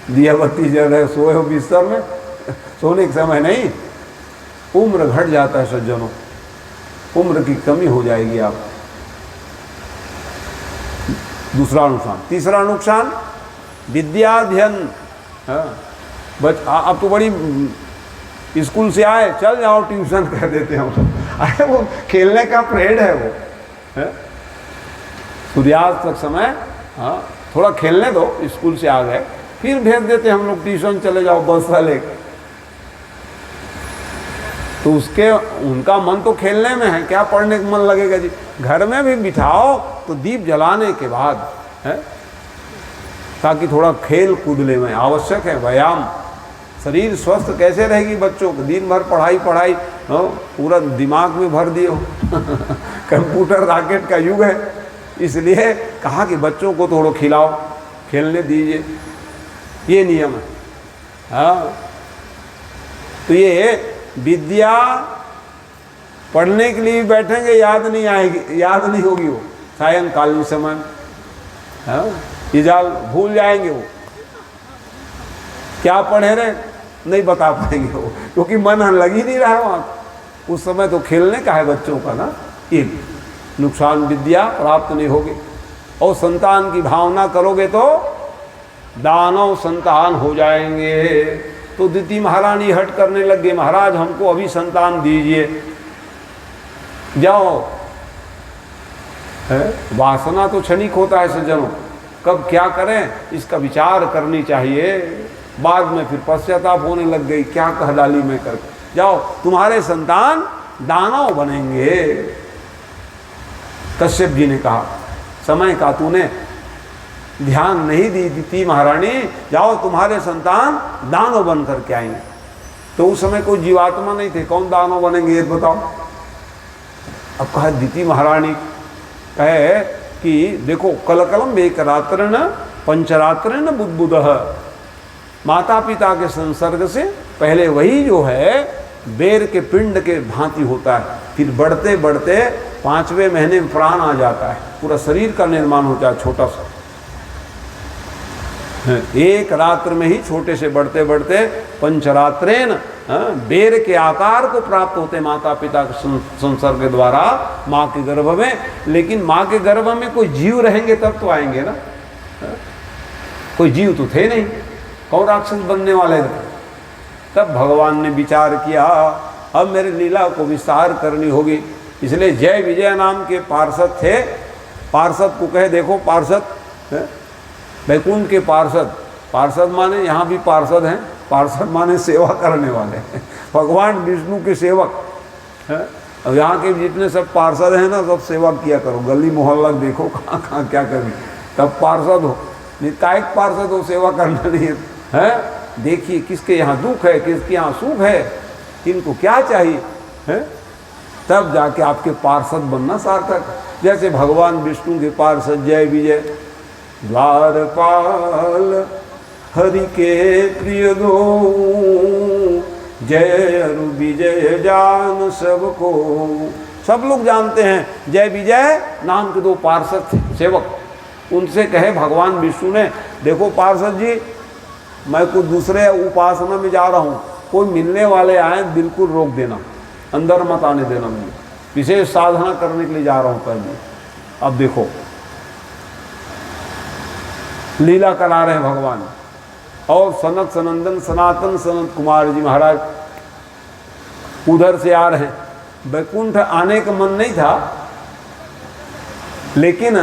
दिया बत्ती जल रहे, सोए हो बिस्तर में, सोने के समय नहीं। उम्र घट जाता है सज्जनों, उम्र की कमी हो जाएगी आप। दूसरा नुकसान। तीसरा नुकसान विद्याध्ययन। हाँ अब तो बड़ी स्कूल से आए चल जाओ ट्यूशन कर देते हैं, अरे वो खेलने का पीरियड है वो है? सूर्यास्त तक समय, हाँ थोड़ा खेलने दो, स्कूल से आ गए फिर भेज देते हम लोग ट्यूशन, चले जाओ बस वाले। तो उसके उनका मन तो खेलने में है, क्या पढ़ने का मन लगेगा जी। घर में भी बिठाओ तो दीप जलाने के बाद है, ताकि थोड़ा खेल कूदने में आवश्यक है व्यायाम। शरीर स्वस्थ कैसे रहेगी बच्चों को, दिन भर पढ़ाई पढ़ाई, पूरा दिमाग में भर दियो कंप्यूटर रॉकेट का युग है, इसलिए कहा कि बच्चों को थोड़ा खिलाओ, खेलने दीजिए, ये नियम है। हाँ तो ये विद्या पढ़ने के लिए बैठेंगे, याद नहीं आएगी, याद नहीं होगी वो सायंकालीन समय। हाँ इजाल भूल जाएंगे वो, क्या पढ़े रहे नहीं बता पाएंगे वो, क्योंकि मन लग ही नहीं रहा है वहाँ, उस समय तो खेलने का है बच्चों का ना। ये नुकसान, विद्या प्राप्त नहीं होगी। और संतान की भावना करोगे तो दानव संतान हो जाएंगे। तो दीति महारानी हट करने लग गए, महाराज हमको अभी संतान दीजिए, जाओ। वासना तो क्षणिक होता है सज्जनों, कब क्या करें इसका विचार करनी चाहिए। बाद में फिर पश्चाताप होने लग गई, क्या कह डाली मैं कर। जाओ तुम्हारे संतान दानव बनेंगे। कश्यप जी ने कहा समय का तूने ध्यान नहीं दी दीति महारानी, जाओ तुम्हारे संतान दानव बन करके आएंगे। तो उस समय कोई जीवात्मा नहीं थे, कौन दानव बनेंगे ये बताओ। अब कहा दीति महारानी कहे कि देखो कलकलम एक रात्रण पंचरात्रण बुद्बुदः, माता पिता के संसर्ग से पहले वही जो है बेर के पिंड के भांति होता है, फिर बढ़ते बढ़ते 5वें महीने में प्राण आ जाता है, पूरा शरीर का निर्माण होता है छोटा सा। एक रात्र में ही छोटे से बढ़ते बढ़ते पंचरात्रेन बेर के आकार को प्राप्त होते माता पिता के संसर्ग के द्वारा माँ के गर्भ में। लेकिन माँ के गर्भ में कोई जीव रहेंगे तब तो आएंगे ना, कोई जीव तो थे नहीं, कौन राक्षस बनने वाले थे। तब भगवान ने विचार किया अब मेरी लीला को विस्तार करनी होगी, इसलिए जय विजय नाम के पार्षद थे। पार्षद को कहे देखो पार्षद, वैकुंठ के पार्षद, पार्षद माने यहाँ भी पार्षद हैं, पार्षद माने सेवा करने वाले भगवान विष्णु के सेवक हैं। अब यहाँ के जितने सब पार्षद हैं ना, सब सेवा किया करो, गली मोहल्ला देखो कहाँ कहाँ क्या करें, तब पार्षद हो। नहीं कायक पार्षद हो, सेवा करना नहीं है। देखिए किसके यहाँ दुख है, किसके यहाँ सुख है, किनको क्या चाहिए है, तब जाके आपके पार्षद बनना सार्थक। जैसे भगवान विष्णु के पार्षद जय विजय, द्वारपाल हरि के प्रिय दो, जय अरु विजय जान सबको। सब लोग जानते हैं जय विजय नाम के 2 पार्षद थे सेवक। उनसे कहे भगवान विष्णु ने देखो पार्षद जी मैं कुछ दूसरे उपासना में जा रहा हूँ, कोई मिलने वाले आए बिल्कुल रोक देना, अंदर मत आने देना, मुझे विशेष साधना करने के लिए जा रहा हूँ पहले। अब देखो लीला करा रहे हैं भगवान। और सनक सनंदन सनातन सनत कुमार जी महाराज उधर से आ रहे हैं। वैकुंठ आने का मन नहीं था, लेकिन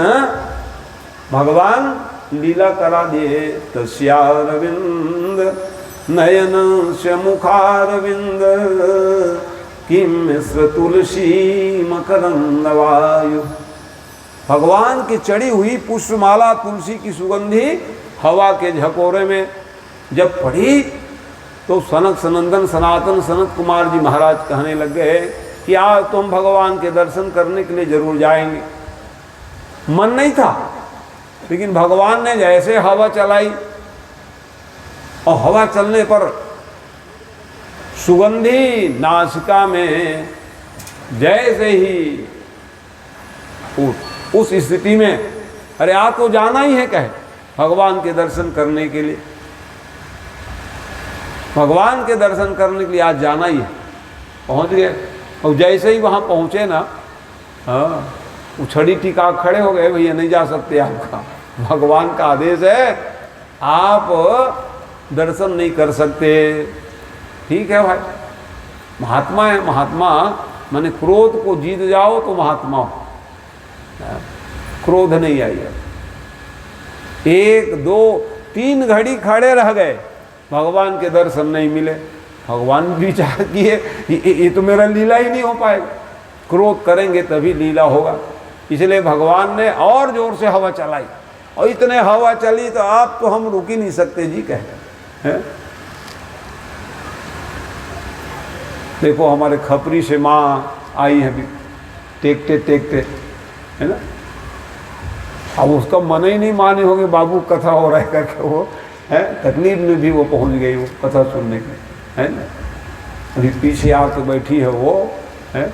भगवान लीला करा दिए। तस्यारविंद नयन से मुखारविंद किम मिश्र तुलसी मकरंद वायु। भगवान की चढ़ी हुई पुष्पमाला तुलसी की सुगंधी हवा के झकोरे में जब पड़ी तो सनक सनंदन सनातन सनत कुमार जी महाराज कहने लग गए कि आज तुम भगवान के दर्शन करने के लिए जरूर जाएंगे। मन नहीं था, लेकिन भगवान ने जैसे हवा चलाई और हवा चलने पर सुगंधी नासिका में जैसे ही उस स्थिति में अरे आज तो जाना ही है कहे भगवान के दर्शन करने के लिए, भगवान के दर्शन करने के लिए आज जाना ही है। पहुंच गए और जैसे ही वहां पहुंचे ना, हाँ उछड़ी टिका खड़े हो गए, भैया नहीं जा सकते, आपका भगवान का आदेश है, आप दर्शन नहीं कर सकते। ठीक है भाई, महात्मा है, महात्मा माने क्रोध को जीत जाओ तो महात्मा हो। क्रोध नहीं आई है। 1 2 3 घड़ी खड़े रह गए, भगवान के दर्शन नहीं मिले। भगवान विचार किए ये तो मेरा लीला ही नहीं हो पाएगा, क्रोध करेंगे तभी लीला होगा। इसलिए भगवान ने और जोर से हवा चलाई और इतने हवा चली तो आप तो हम रुक ही नहीं सकते जी कहते हैं। देखो हमारे खपरी से माँ आई है अभी टेकते टेकते, है ना, अब उसका मन ही नहीं माने होंगे बाबू कथा हो रहा है करके, वो है तकलीफ में भी वो पहुंच गई वो कथा सुनने के, है ना। अभी पीछे आके बैठी है वो, है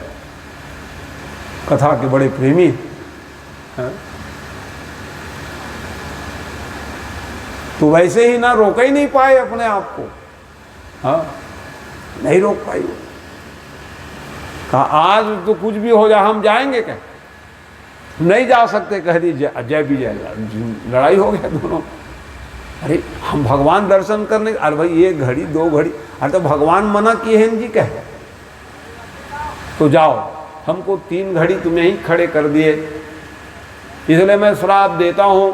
कथा के बड़े प्रेमी है। तो वैसे ही ना रोक ही नहीं पाए अपने आप को, हाँ नहीं रोक पाई। कहा आज तो कुछ भी हो जाए हम जाएंगे क्या, नहीं जा सकते, कह दी जय भी जय, लड़ाई हो गया दोनों। अरे हम भगवान दर्शन करने, अरे भाई 1 घड़ी 2 घड़ी, अरे तो भगवान मना किए हैं जी कहे, तो जाओ, हमको 3 घड़ी तुम्हें ही खड़े कर दिए, इसलिए मैं श्राप देता हूँ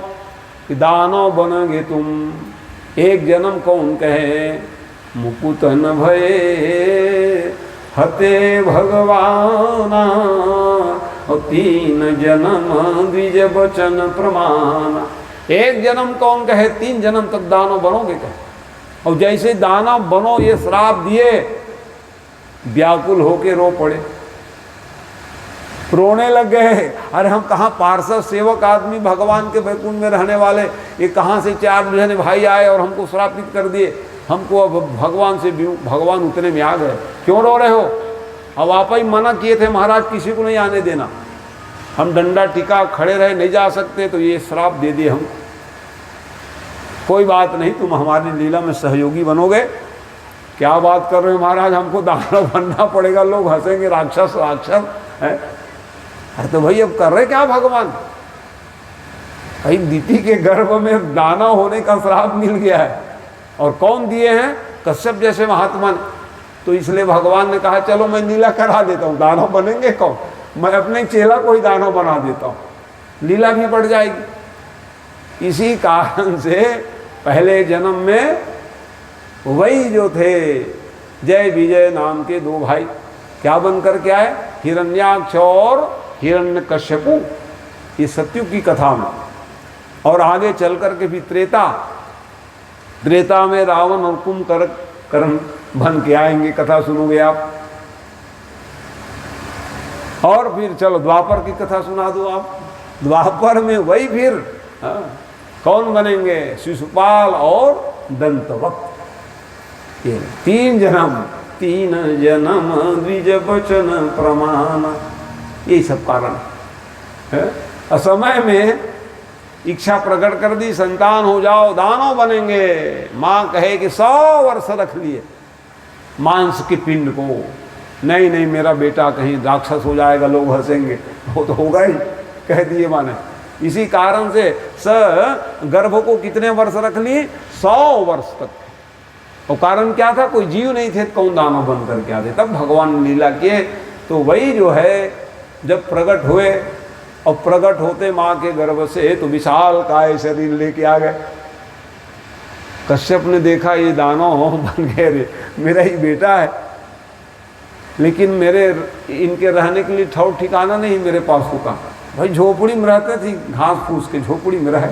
कि दानव बनोगे तुम, 1 जन्म कौन कहे मुकुत न भये हते भगवाना, और 3 जन्म द्विज बचन प्रमाण। 1 जन्म कौन कहे 3 जन्म तक दानव बनोगे कहे। और जैसे दानव बनो ये श्राप दिए, व्याकुल होके रो पड़े, रोने लग गए। अरे हम कहाँ पार्षद सेवक आदमी भगवान के वैकुंठ में रहने वाले, ये कहाँ से 4 बहने भाई आए और हमको श्रापित कर दिए, हमको अब भगवान से भगवान उतने में आ गए, क्यों रो रहे हो। अब आप ही मना किए थे महाराज किसी को नहीं आने देना, हम डंडा टिका खड़े रहे नहीं जा सकते, तो ये श्राप दे दिए हम। कोई बात नहीं, तुम हमारी लीला में सहयोगी बनोगे। क्या बात कर रहे हो महाराज, हमको दानव बनना पड़ेगा, लोग हंसेंगे, राक्षस राक्षस है। अरे तो भाई अब कर रहे क्या भगवान, भाई दीति के गर्भ में दानव होने का श्राप मिल गया है, और कौन दिए हैं, कश्यप जैसे महात्मा ने। तो इसलिए भगवान ने कहा चलो मैं लीला करा देता हूँ, दानव बनेंगे कौन, मैं अपने चेला को ही दानव बना देता हूँ, लीला भी बढ़ जाएगी। इसी कारण से पहले जन्म में वही जो थे जय विजय नाम के 2 भाई क्या बनकर के आए, हिरण्याक्ष और हिरण्यकश्यपु, ये सत्युग की कथा में। और आगे चल करके भी त्रेता में रावण और कुंभकर्ण बन के आएंगे, कथा सुनोगे आप। और फिर चलो द्वापर की कथा सुना दो आप। द्वापर में वही फिर कौन बनेंगे, शिशुपाल और दंतवक्र। ये 3 जन्म द्विज बचन प्रमाण, यही सब कारण है। असमय में इच्छा प्रकट कर दी, संतान हो जाओ, दानव बनेंगे। माँ कहे कि 100 वर्ष रख लिए मांस के पिंड को, नहीं नहीं मेरा बेटा कहीं राक्षस हो जाएगा, लोग हंसेंगे, वो तो होगा ही, कह दिए माँ ने। इसी कारण से गर्भ को कितने वर्ष रख लिए, 100 वर्ष तक। और कारण क्या था, कोई जीव नहीं थे, कौन दानव बन करके आते, तब भगवान ने लीला किए। तो वही जो है जब प्रकट हुए, और प्रकट होते माँ के गर्भ से तो विशाल काय शरीर लेके आ गए। कश्यप ने देखा ये दानव बन गए, रे मेरा ही बेटा है, लेकिन मेरे इनके रहने के लिए ठिकाना नहीं मेरे पास होता। भाई झोपड़ी में रहते थे, घास फूस के झोपड़ी में रहे,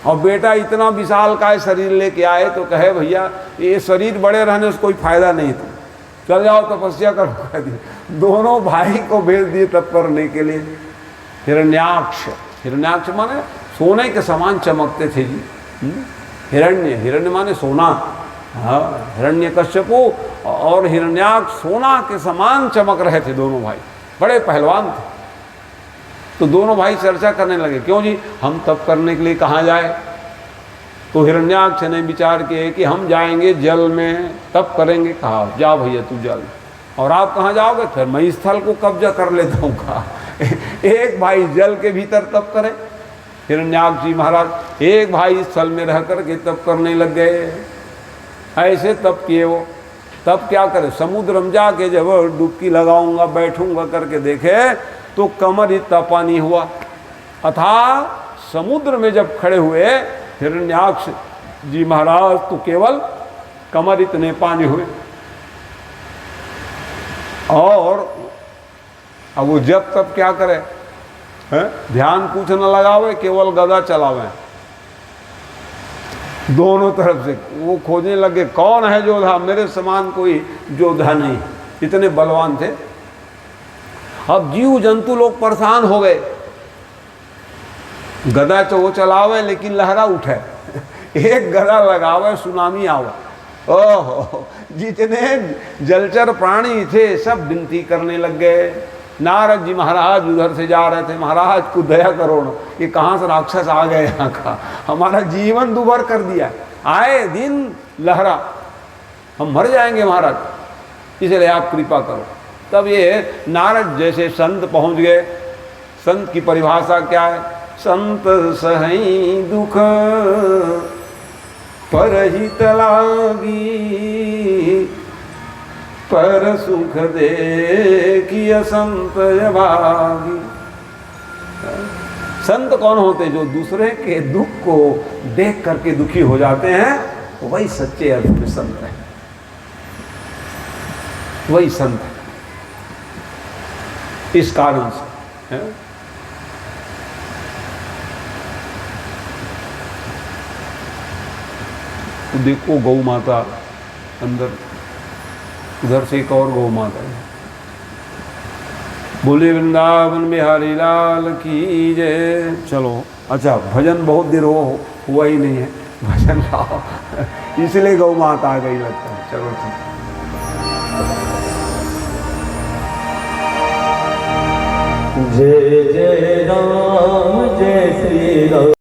और बेटा इतना विशाल काय शरीर लेके आए तो कहे भैया ये शरीर बड़े रहने से कोई फायदा नहीं था, चल जाओ तपस्या करो कह दिए। दोनों भाई को भेज दिए तप करने के लिए। हिरण्याक्ष, हिरण्याक्ष माने सोने के समान चमकते थे जी। हिरण्य, हिरण्य माने सोना। हाँ, हिरण्यकश्यपु और हिरण्याक्ष सोना के समान चमक रहे थे दोनों भाई, बड़े पहलवान थे। तो दोनों भाई चर्चा करने लगे, क्यों जी हम तप करने के लिए कहाँ जाए? तो हिरण्याक्ष ने विचार किए कि हम जाएंगे जल में तप करेंगे। कहा जा भैया तू जल, और आप कहाँ जाओगे? फिर मैं स्थल को कब्जा कर लेता हूँ। कहा एक भाई जल के भीतर तप करे, हिरण्याक्ष जी महाराज एक भाई स्थल में रह कर के तप करने लग गए। ऐसे तप किए वो। तब क्या करे, समुद्र में जाके जब डुबकी लगाऊंगा बैठूंगा करके देखे तो कमर इतना पानी हुआ। अथाह समुद्र में जब खड़े हुए हिरण्याक्ष जी महाराज तो केवल कमर इतने पानी हुए। और अब वो जब तब क्या करे है? ध्यान कुछ न लगावे, केवल गदा चलावे। दोनों तरफ से वो खोजने लगे कौन है जोधा, मेरे समान कोई जोधा नहीं, इतने बलवान थे। अब जीव जंतु लोग परेशान हो गए। गदा तो वो चलावे लेकिन लहरा उठे, एक गदा लगावे सुनामी आवे। ओहो, जितने जलचर प्राणी थे सब विनती करने लग गए। नारद जी महाराज उधर से जा रहे थे, महाराज को दया करो ना, ये कहाँ से राक्षस आ गए यहाँ का, हमारा जीवन दुभर कर दिया, आए दिन लहरा, हम मर जाएंगे महाराज, इसलिए आप कृपा करो। तब ये नारद जैसे संत पहुँच गए। संत की परिभाषा क्या है? संत सहई दुख परहित लागी, पर सुख देखिय संत भागी। संत कौन होते? जो दूसरे के दुख को देख करके दुखी हो जाते हैं, वही सच्चे अर्थ में संत है, वही संत है। इस कारण से है? तो देखो गौ माता अंदर, उधर से एक और गौ माता है। बोले वृंदावन बिहारी लाल की जय। चलो अच्छा, भजन बहुत देर हुआ ही नहीं है, भजन गाओ इसलिए गौ माता आ गई लगता है। चलो ठीक। जय जय राम जय श्री राम।